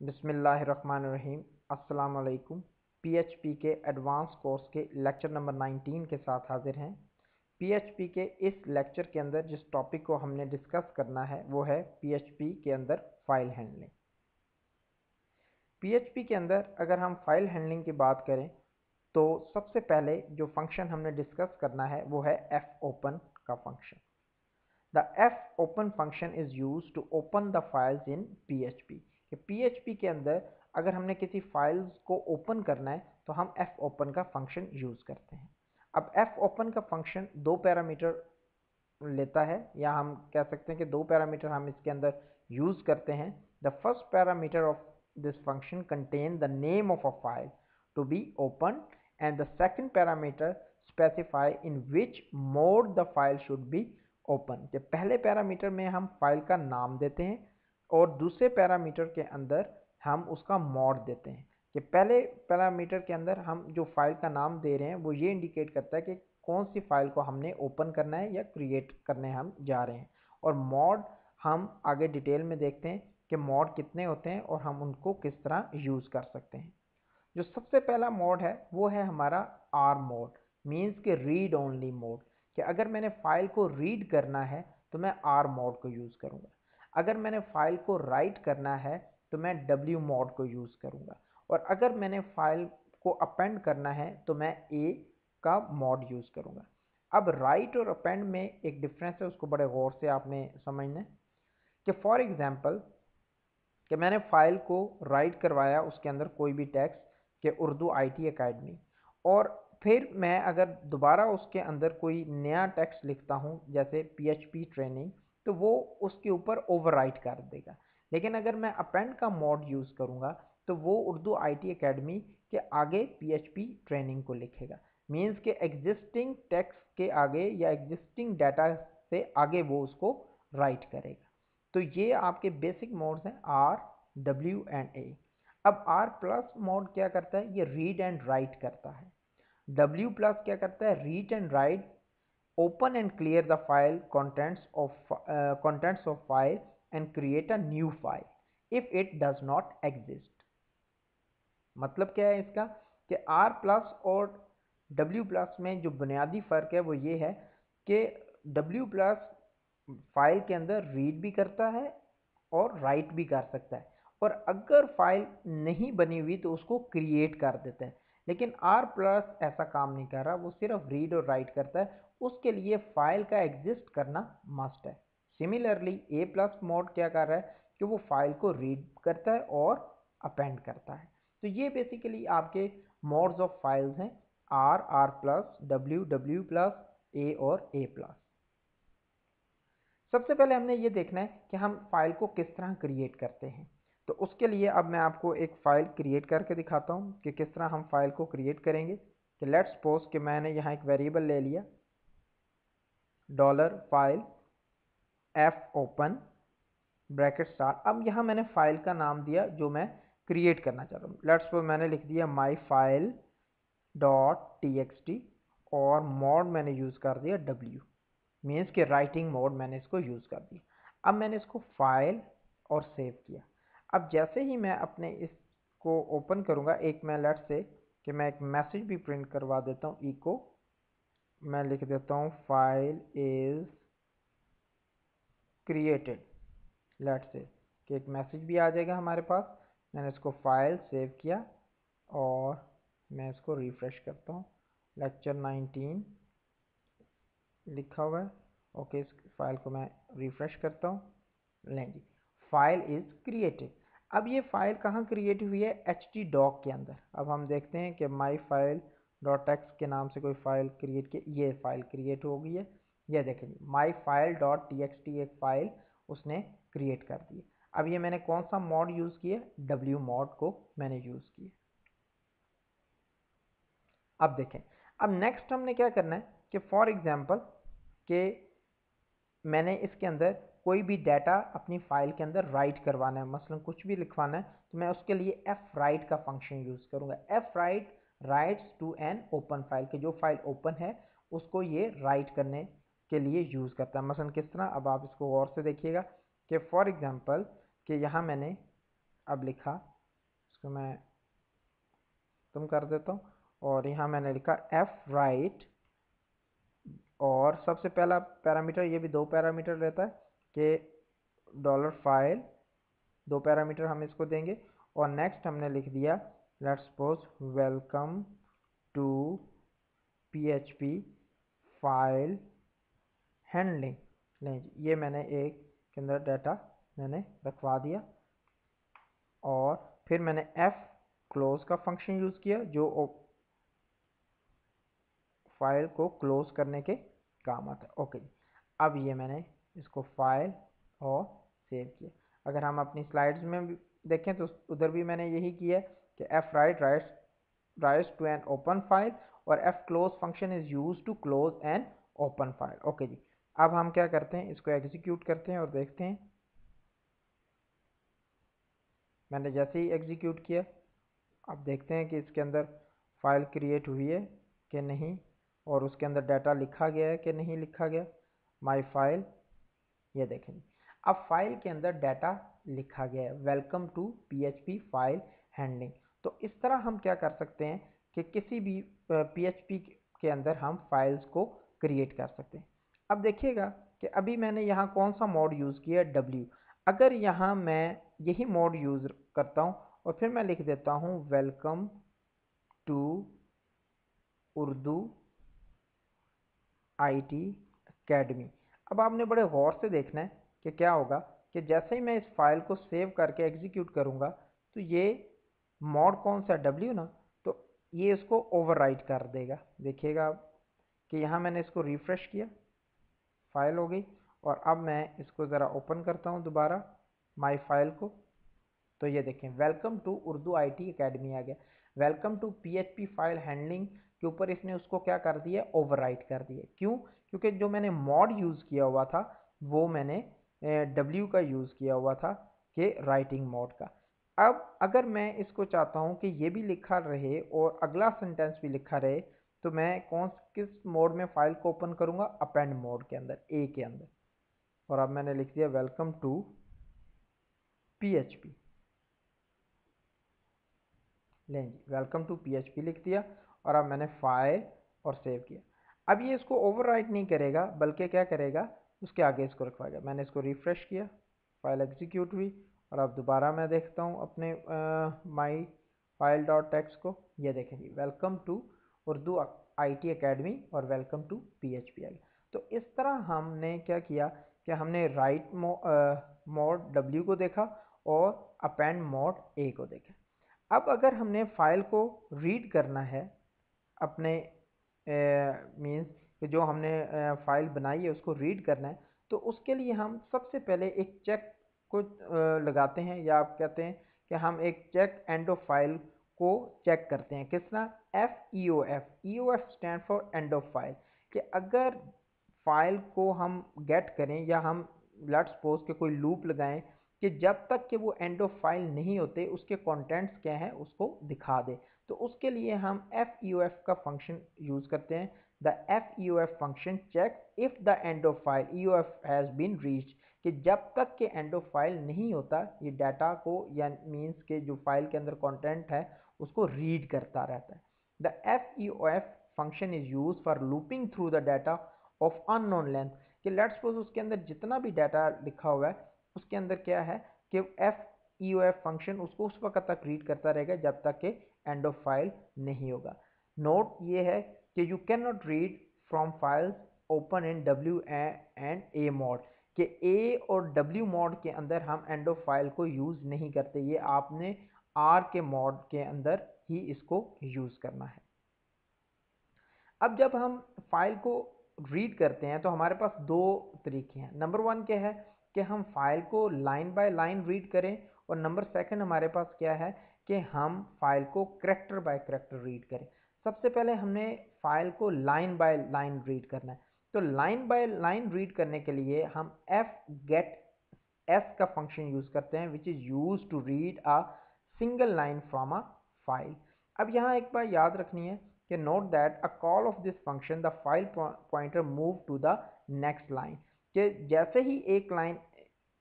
बिस्मिल्लाहिर्रहमानिर्रहीम। अस्सलाम वालेकुम। पीएचपी के एडवांस कोर्स के लेक्चर नंबर 19 के साथ हाजिर हैं। पीएचपी के इस लेक्चर के अंदर जिस टॉपिक को हमने डिस्कस करना है वो है पीएचपी के अंदर फाइल हैंडलिंग। पीएचपी के अंदर अगर हम फाइल हैंडलिंग की बात करें तो सबसे पहले जो फंक्शन हमने डिस्कस करना है वो है fopen का function. The fopen function is used to open the files in PHP। कि PHP के अंदर अगर हमने किसी फाइल्स को ओपन करना है तो हम fopen का फंक्शन यूज़ करते हैं। अब fopen का फंक्शन दो पैरामीटर लेता है, या हम कह सकते हैं कि दो पैरामीटर हम इसके अंदर यूज़ करते हैं। The first parameter of this function contain the name of a file to be open and the second parameter specify in which mode the file should be open. कि पहले पैरामीटर में हम file का नाम देते हैं और दूसरे पैरामीटर के अंदर हम उसका मोड देते हैं। कि पहले पैरामीटर के अंदर हम जो फाइल का नाम दे रहे हैं वो ये इंडिकेट करता है कि कौन सी फाइल को हमने ओपन करना है या क्रिएट करने हम जा रहे हैं। और मॉड हम आगे डिटेल में देखते हैं कि मॉड कितने होते हैं और हम उनको किस तरह यूज़ कर सकते हैं। जो सबसे पहला मोड है वो है हमारा आर मोड, मीन्स के रीड ओनली मोड। कि अगर मैंने फाइल को रीड करना है तो मैं आर मोड को यूज़ करूँगा। अगर मैंने फाइल को राइट करना है तो मैं डब्ल्यू मोड को यूज़ करूँगा। और अगर मैंने फाइल को अपेंड करना है तो मैं ए का मोड यूज़ करूँगा। अब राइट और अपेंड में एक डिफरेंस है, उसको बड़े गौर से आपने समझना है। कि फॉर एग्जांपल कि मैंने फाइल को राइट करवाया उसके अंदर कोई भी टेक्स्ट के उर्दू आईटी एकेडमी, और फिर मैं अगर दोबारा उसके अंदर कोई नया टेक्स्ट लिखता हूँ जैसे पीएचपी ट्रेनिंग, तो वो उसके ऊपर ओवरराइट कर देगा। लेकिन अगर मैं अपेंड का मोड यूज़ करूँगा तो वो उर्दू आईटी एकेडमी के आगे पीएचपी ट्रेनिंग को लिखेगा। मीन्स के एग्जिस्टिंग टेक्स्ट के आगे या एग्जिस्टिंग डाटा से आगे वो उसको राइट करेगा। तो ये आपके बेसिक मोड्स हैं आर, डब्ल्यू एंड ए। अब आर प्लस मोड क्या करता है, ये रीड एंड राइट करता है। डब्ल्यू प्लस क्या करता है, read and right open and clear the file contents of file and create a new file if it does not exist। मतलब क्या है इसका कि आर प्लस और डब्ल्यू प्लस में जो बुनियादी फ़र्क है वो ये है कि डब्ल्यू प्लस फाइल के अंदर रीड भी करता है और राइट भी कर सकता है, और अगर फाइल नहीं बनी हुई तो उसको क्रिएट कर देता है। लेकिन आर प्लस ऐसा काम नहीं कर रहा, वो सिर्फ रीड और राइट करता है, उसके लिए फाइल का एग्जिस्ट करना मस्ट है। सिमिलरली ए प्लस मोड क्या कर रहा है कि वो फाइल को रीड करता है और अपेंड करता है। तो ये बेसिकली आपके मोड्स ऑफ फाइल्स हैं, R, R plus, W, W plus, A और ए प्लस। सबसे पहले हमने ये देखना है कि हम फाइल को किस तरह क्रिएट करते हैं। तो उसके लिए अब मैं आपको एक फ़ाइल क्रिएट करके दिखाता हूँ कि किस तरह हम फाइल को क्रिएट करेंगे। कि लेट्स सपोज कि मैंने यहाँ एक वेरिएबल ले लिया dollar file F open bracket star. अब यहाँ मैंने फाइल का नाम दिया जो मैं क्रिएट करना चाहता हूँ। लेट्स सपोज मैंने लिख दिया माई file dot T X T और मोड मैंने यूज़ कर दिया डब्ल्यू, मीन्स के राइटिंग मोड मैंने इसको यूज़ कर दिया। अब मैंने इसको फाइल और सेव किया। अब जैसे ही मैं अपने इसको ओपन करूँगा, एक मैं लेट्स से कि मैं एक मैसेज भी प्रिंट करवा देता हूँ, इको मैं लिख देता हूँ file is created. Let's say कि एक मैसेज भी आ जाएगा हमारे पास। मैंने इसको फाइल सेव किया और मैं इसको रिफ़्रेश करता हूँ, लेक्चर 19 लिखा हुआ है। ओके, इस फाइल को मैं रिफ़्रेश करता हूँ। लें जी, फाइल इज़ क्रिएटेड। अब ये फाइल कहाँ क्रिएट हुई है, एच टी डॉक के अंदर। अब हम देखते हैं कि माई फाइल डॉट एक्स के नाम से कोई फाइल क्रिएट की, ये फाइल क्रिएट हो गई है। ये देखें जी, my file dot T X T एक फ़ाइल उसने क्रिएट कर दी। अब ये मैंने कौन सा मॉड यूज़ किया, डब्ल्यू मॉड को मैंने यूज़ किया। अब देखें, अब नेक्स्ट हमने क्या करना है कि फॉर एग्जांपल कि मैंने इसके अंदर कोई भी डाटा अपनी फ़ाइल के अंदर राइट करवाना है, मसलन कुछ भी लिखवाना है, तो मैं उसके लिए एफ राइट का फंक्शन यूज़ करूँगा। F write writes to an open file, कि जो फाइल ओपन है उसको ये राइट करने के लिए यूज़ करता है। मसलन किस तरह, अब आप इसको गौर से देखिएगा कि फॉर एग्ज़ाम्पल कि यहाँ मैंने अब लिखा, इसको मैं तुम कर देता हूँ, और यहाँ मैंने लिखा एफ राइट, और सबसे पहला पैरामीटर, ये भी दो पैरामीटर रहता है कि डॉलर फाइल, दो पैरामीटर हम इसको देंगे। और नेक्स्ट हमने लिख दिया let's suppose welcome to PHP file handling. नहीं जी, ये मैंने एक के अंदर डाटा मैंने रखवा दिया, और फिर मैंने एफ क्लोज का फंक्शन यूज़ किया जो फाइल को क्लोज करने के काम आता है। ओके, अब ये मैंने इसको फाइल और सेव किया। अगर हम अपनी स्लाइड्स में भी देखें तो उधर भी मैंने यही किया कि F write writes to an open file, और F close function is use to close an open file. Okay जी, अब हम क्या करते हैं, इसको एग्जीक्यूट करते हैं और देखते हैं। मैंने जैसे ही एग्जीक्यूट किया, अब देखते हैं कि इसके अंदर फाइल क्रिएट हुई है कि नहीं, और उसके अंदर डाटा लिखा गया है कि नहीं लिखा गया। माय फाइल, ये देखें, अब फाइल के अंदर डाटा लिखा गया है, welcome to PHP file handling. तो इस तरह हम क्या कर सकते हैं कि किसी भी पीएचपी के अंदर हम फाइल्स को क्रिएट कर सकते हैं। अब देखिएगा कि अभी मैंने यहाँ कौन सा मोड यूज़ किया, डब्ल्यू। अगर यहाँ मैं यही मोड यूज़ करता हूँ और फिर मैं लिख देता हूँ welcome to Urdu IT academy, अब आपने बड़े गौर से देखना है कि क्या होगा कि जैसे ही मैं इस फाइल को सेव करके एग्जीक्यूट करूँगा तो ये मॉड कौन सा, डब्ल्यू ना, तो ये इसको ओवरराइट कर देगा। देखिएगा आप कि यहाँ मैंने इसको रिफ़्रेश किया, फाइल हो गई, और अब मैं इसको ज़रा ओपन करता हूँ दोबारा माई फाइल को, तो ये देखें welcome to Urdu IT Academy आ गया। Welcome to PHP file handling के ऊपर इसने उसको क्या कर दिया, ओवरराइट कर दिया। क्यों? क्योंकि जो मैंने मॉड यूज़ किया हुआ था वो मैंने डब्ल्यू का यूज़ किया हुआ था कि राइटिंग मोड का। अब अगर मैं इसको चाहता हूँ कि ये भी लिखा रहे और अगला सेंटेंस भी लिखा रहे, तो मैं किस मोड में फाइल को ओपन करूँगा, अपेंड मोड के अंदर, ए के अंदर। और अब मैंने लिख दिया वेलकम टू पीएचपी, लें जी, वेलकम टू पीएचपी लिख दिया, और अब मैंने फाइल और सेव किया। अब ये इसको ओवरराइट नहीं करेगा, बल्कि क्या करेगा, उसके आगे इसको रखवाएगा। मैंने इसको रिफ़्रेश किया, फाइल एग्जीक्यूट हुई, और अब दोबारा मैं देखता हूँ अपने माई फाइल डॉट टेक्स्ट को, ये देखें जी welcome to Urdu IT Academy और वेलकम टू पीएचपी आ गया। तो इस तरह हमने क्या किया कि हमने राइट मोड डब्ल्यू को देखा और अपेंड मोड ए को देखा। अब अगर हमने फाइल को रीड करना है अपने मीन्स कि जो हमने फाइल बनाई है उसको रीड करना है, तो उसके लिए हम सबसे पहले एक चेक को लगाते हैं, या आप कहते हैं कि हम एक चेक एंड ऑफ फाइल को चेक करते हैं। किस तरह, F stand for and of file, कि अगर फाइल को हम गेट करें या हम लेट्स सपोज के कोई लूप लगाएं कि जब तक कि वो एंड ऑफ फाइल नहीं होते उसके कंटेंट्स क्या हैं उसको दिखा दे, तो उसके लिए हम एफ का फंक्शन यूज़ करते हैं। The F function checks if the end of file F has been reached, कि जब तक कि एंड ऑफ फाइल नहीं होता ये डाटा को, या मीन्स के जो फाइल के अंदर कंटेंट है उसको रीड करता रहता है। The F function is use for looping through the data of unknown length, कि लेट्स सपोज उसके अंदर जितना भी डाटा लिखा हुआ है उसके अंदर क्या है कि एफ फंक्शन उसको उस वक्त तक रीड करता रहेगा जब तक कि एंड ऑफ फाइल नहीं होगा। नोट ये है कि you can not read from files open in W and A mode, कि ए और डब्ल्यू मोड के अंदर हम एंड ऑफ फाइल को यूज़ नहीं करते, ये आपने आर के मोड के अंदर ही इसको यूज़ करना है। अब जब हम फाइल को रीड करते हैं तो हमारे पास दो तरीके हैं। नंबर वन क्या है कि हम फाइल को लाइन बाय लाइन रीड करें, और नंबर सेकंड हमारे पास क्या है कि हम फाइल को करैक्टर बाय करैक्टर रीड करें। सबसे पहले हमने फाइल को लाइन बाय लाइन रीड करना है, तो लाइन बाय लाइन रीड करने के लिए हम एफ गेट एस का फंक्शन यूज़ करते हैं, which is use to read a single line from a file. अब यहाँ एक बात याद रखनी है कि note that a call of this function the file pointer move to the next line, कि जैसे ही एक लाइन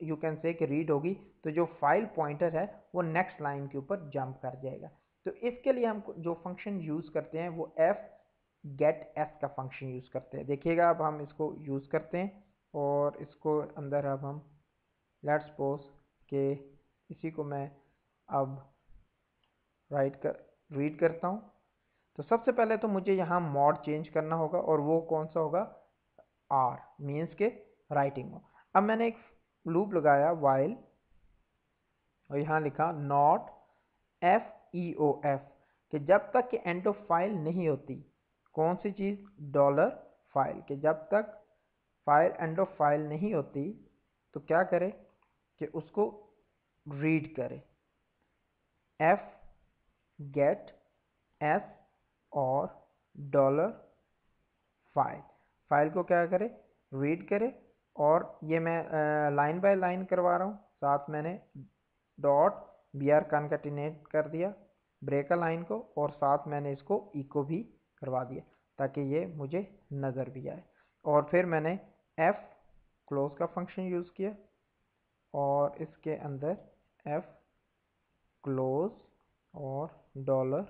यू कैन से कि रीड होगी तो जो फाइल पॉइंटर है वो नेक्स्ट लाइन के ऊपर जंप कर जाएगा। तो इसके लिए हम जो फंक्शन यूज़ करते हैं वो एफ गेट एस का फंक्शन यूज़ करते हैं। देखिएगा अब हम इसको यूज़ करते हैं और इसको अंदर अब हम लेट्स सपोज के इसी को मैं अब रीड करता हूँ। तो सबसे पहले तो मुझे यहाँ मॉड चेंज करना होगा और वो कौन सा होगा, आर मीन्स के राइटिंग मोड। अब मैंने एक लूप लगाया वाइल और यहाँ लिखा not F E O F कि जब तक कि एंड ऑफ फाइल नहीं होती, कौन सी चीज़, डॉलर फाइल, कि जब तक फाइल एंड ऑफ फाइल नहीं होती तो क्या करे कि उसको रीड करे, एफ गेट एस और डॉलर फाइल, फाइल को क्या करे, रीड करे। और ये मैं लाइन बाय लाइन करवा रहा हूँ, साथ मैंने डॉट बी आर कनकैटिनेट कर दिया ब्रेक लाइन को और साथ मैंने इसको इको भी करवा दिया ताकि ये मुझे नज़र भी आए। और फिर मैंने एफ क्लोज का फंक्शन यूज़ किया और इसके अंदर एफ क्लोज और डॉलर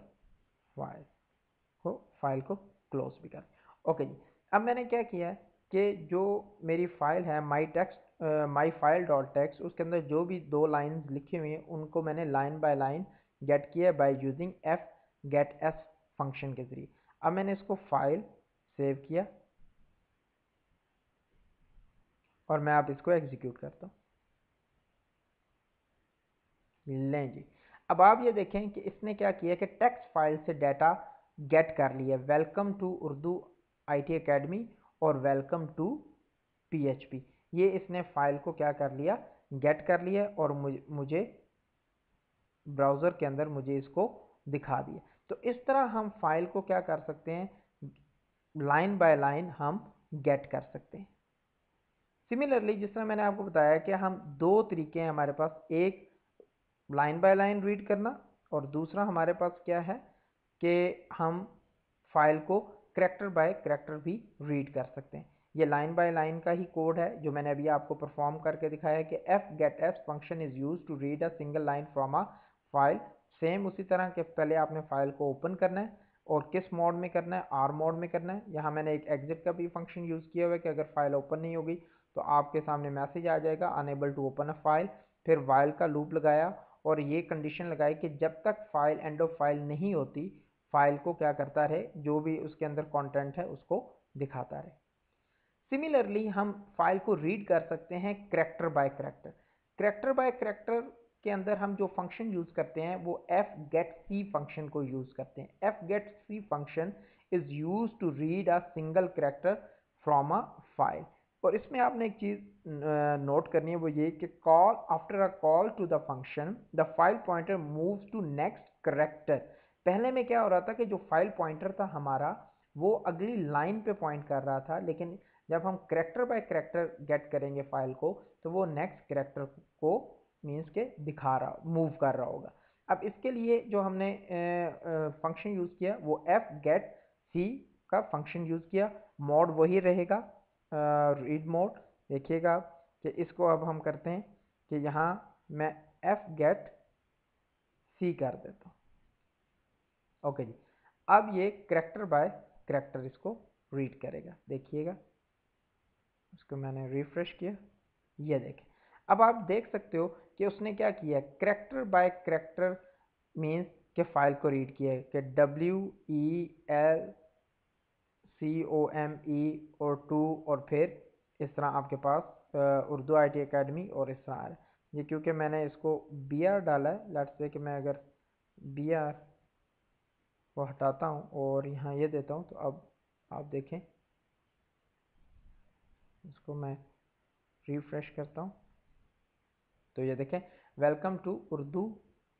फाइल को क्लोज भी कर। ओके जी, अब मैंने क्या किया कि जो मेरी फाइल है माई फाइल डॉट टेक्स्ट, उसके अंदर जो भी दो लाइंस लिखी हुई हैं उनको मैंने लाइन बाय लाइन गेट किया by using F get S function के ज़रिए। अब मैंने इसको फाइल सेव किया और मैं अब इसको एग्जीक्यूट करता हूँ। लें जी, अब आप ये देखें कि इसने क्या किया कि टेक्स्ट फाइल से डाटा गेट कर लिया, welcome to Urdu IT academy और वेलकम टू पीएचपी, ये इसने फाइल को क्या कर लिया, गेट कर लिया और मुझे ब्राउज़र के अंदर मुझे इसको दिखा दिया। तो इस तरह हम फाइल को क्या कर सकते हैं, लाइन बाय लाइन हम गेट कर सकते हैं। सिमिलरली जिस तरह मैंने आपको बताया कि हम दो तरीके हैं हमारे पास, एक लाइन बाय लाइन रीड करना और दूसरा हमारे पास क्या है कि हम फाइल को करैक्टर बाय करैक्टर भी रीड कर सकते हैं। ये लाइन बाय लाइन का ही कोड है जो मैंने अभी आपको परफॉर्म करके दिखाया कि F get S function is use to read a single line from a file. Same उसी तरह के पहले आपने फाइल को ओपन करना है और किस मोड में करना है, आर मोड में करना है। यहाँ मैंने एक एग्जिट का भी फंक्शन यूज़ किया हुआ है कि अगर फाइल ओपन नहीं होगी तो आपके सामने मैसेज आ जाएगा unable to open a file. फिर वाइल का लूप लगाया और ये कंडीशन लगाई कि जब तक फाइल एंड ऑफ फाइल नहीं होती फाइल को क्या करता रहे, जो भी उसके अंदर कंटेंट है उसको दिखाता रहे। सिमिलरली हम फाइल को रीड कर सकते हैं character by character. Character by character के अंदर हम जो फंक्शन यूज करते हैं वो एफ गेट सी फंक्शन को यूज करते हैं। F get C function is use to read a single character from a file. और इसमें आपने एक चीज़ नोट करनी है, वो ये कि call after a call to the function the file pointer moves to next character. पहले में क्या हो रहा था कि जो फाइल पॉइंटर था हमारा वो अगली लाइन पे पॉइंट कर रहा था, लेकिन जब हम करैक्टर बाय करैक्टर गेट करेंगे फाइल को तो वो नेक्स्ट करैक्टर को मीन्स के दिखा रहा, मूव कर रहा होगा। अब इसके लिए जो हमने फंक्शन यूज़ किया वो एफ गेट सी का फंक्शन यूज़ किया, मोड वही रहेगा रीड मोड। देखिएगा कि इसको अब हम करते हैं कि यहाँ मैं एफ गेट सी कर देता हूँ। ओके जी, अब ये करैक्टर बाय करैक्टर इसको रीड करेगा। देखिएगा इसको मैंने रिफ्रेश किया, ये देखें अब आप देख सकते हो कि उसने क्या किया, करैक्टर बाय करैक्टर मीन्स के फाइल को रीड किया है कि WELCOME और टू और फिर इस तरह आपके पास उर्दू आईटी एकेडमी और इस तरह आ रहा है। ये क्योंकि मैंने इसको बी आर डाला है, लेट्स से कि मैं अगर बी आर को हटाता हूँ और यहाँ ये देता हूँ तो अब आप देखें, इसको मैं रिफ्रेश करता हूँ तो ये देखें welcome to Urdu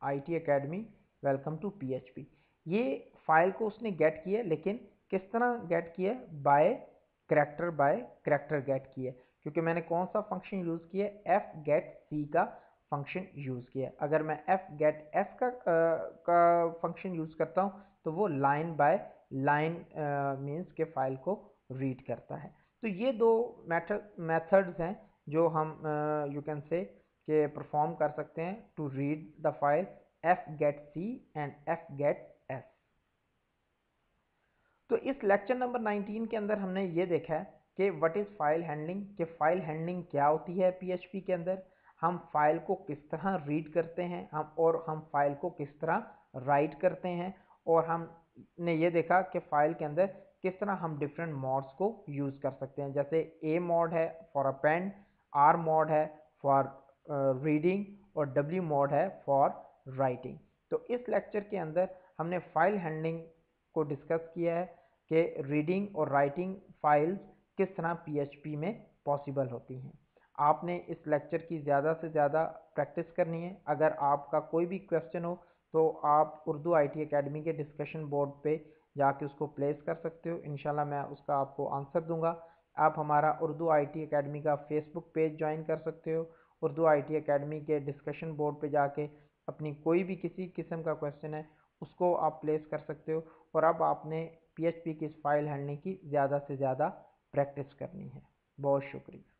IT academy, welcome to PHP. ये फाइल को उसने गेट किया, लेकिन किस तरह गेट किया, बाय करैक्टर गेट किया, क्योंकि मैंने कौन सा फंक्शन यूज़ किया, एफ गेट सी का फंक्शन यूज़ किया। अगर मैं एफ गेट एस का फंक्शन यूज़ करता हूँ तो वो लाइन बाय लाइन मीन्स के फाइल को रीड करता है। तो ये दो मेथड्स हैं जो हम यू कैन से के परफॉर्म कर सकते हैं to read the file fgetc and fgetS। तो इस लेक्चर नंबर 19 के अंदर हमने ये देखा है कि व्हाट इज़ फाइल हैंडलिंग, कि फाइल हैंडलिंग क्या होती है पीएचपी के अंदर, हम फाइल को किस तरह रीड करते हैं हम फाइल को किस तरह राइट करते हैं, और हमने ये देखा कि फाइल के अंदर किस तरह हम डिफरेंट मोड्स को यूज़ कर सकते हैं। जैसे ए मोड है फॉर अपेंड, आर मोड है फॉर रीडिंग और डब्ल्यू मोड है फॉर राइटिंग। तो इस लेक्चर के अंदर हमने फाइल हैंडलिंग को डिस्कस किया है कि रीडिंग और राइटिंग फाइल्स किस तरह पीएचपी में पॉसिबल होती हैं। आपने इस लेक्चर की ज़्यादा से ज़्यादा प्रैक्टिस करनी है। अगर आपका कोई भी क्वेश्चन हो तो आप उर्दू आईटी एकेडमी के डिस्कशन बोर्ड पे जाके उसको प्लेस कर सकते हो। इंशाल्लाह मैं उसका आपको आंसर दूंगा। आप हमारा उर्दू आईटी एकेडमी का फेसबुक पेज ज्वाइन कर सकते हो। उर्दू आईटी एकेडमी के डिस्कशन बोर्ड पे जाके अपनी कोई भी किसी किस्म का क्वेश्चन है उसको आप प्लेस कर सकते हो। और अब आपने पीएचपी की इस फाइल हैंडलिंग की ज़्यादा से ज़्यादा प्रैक्टिस करनी है। बहुत शुक्रिया।